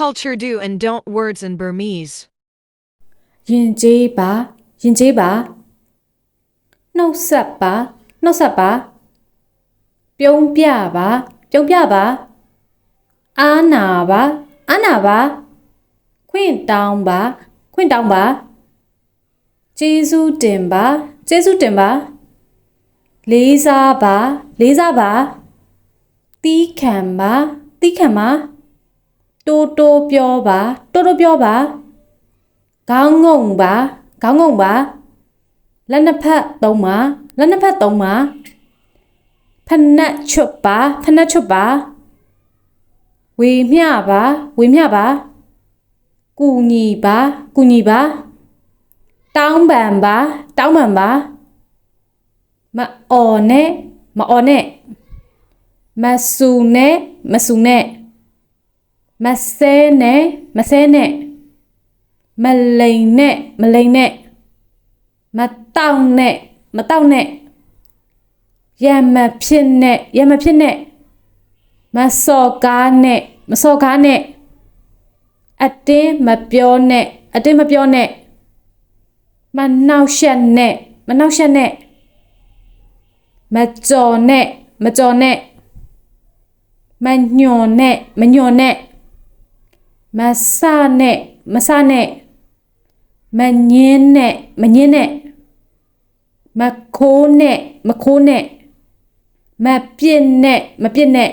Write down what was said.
culture do and don't words in Burmese. ယင်ကျေးပါယင်ကျေးပါနှုတ်ဆက်ပါနှုတ်ဆက်ပါပြုံးပြပါပြုံးပြပါအာနာပါအာနာပါခွင့်တောင်းပါခွင့်တောင်းပါကျေးဇူးတင်ပါကျေးဇူးတင်ပါလေးစားပါလေးစားပါတီးခံပါတီးခံပါတိုးတိုးပြောပါတိုးတိုးပြောပါခေါင်းငုံပါခေါင်းငုံပါလက်နှစ်ဖက်သုံးပါလက်နှစ်ဖက်သုံးပါဖနက်ချွတ်ပါဖနက်ချွတ်ပါဝေမျှပါဝေမျှပါကူညီပါကူညီပါတောင်းပန်ပါတောင်းပန်ပါမအော်နဲ့မအော်နဲ့မဆူနဲ့မဆူနဲ့မဆဲနဲ့မဆဲနဲ့မလိန်နဲ့မလိန်နဲ့မတောက်နဲ့မတောက်နဲ့ရမဖြစ်နဲ့ရမဖြစ်နဲ့မစော်ကားနဲ့မစော်ကားနဲ့အတင်းမပြောနဲ့အတင်းမပြောနဲ့မနှောက်ရှက်နဲ့မနှောက်ရှက်နဲ့မကြော်နဲ့မကြော်နဲ့မညွန်နဲ့မညွန်နဲ့မဆနဲ့မဆနဲ့မညင်းနဲ့မညင်းနဲ့မခိုးနဲ့မခိုးနဲ့မပြစ်နဲ့မပြစ်နဲ့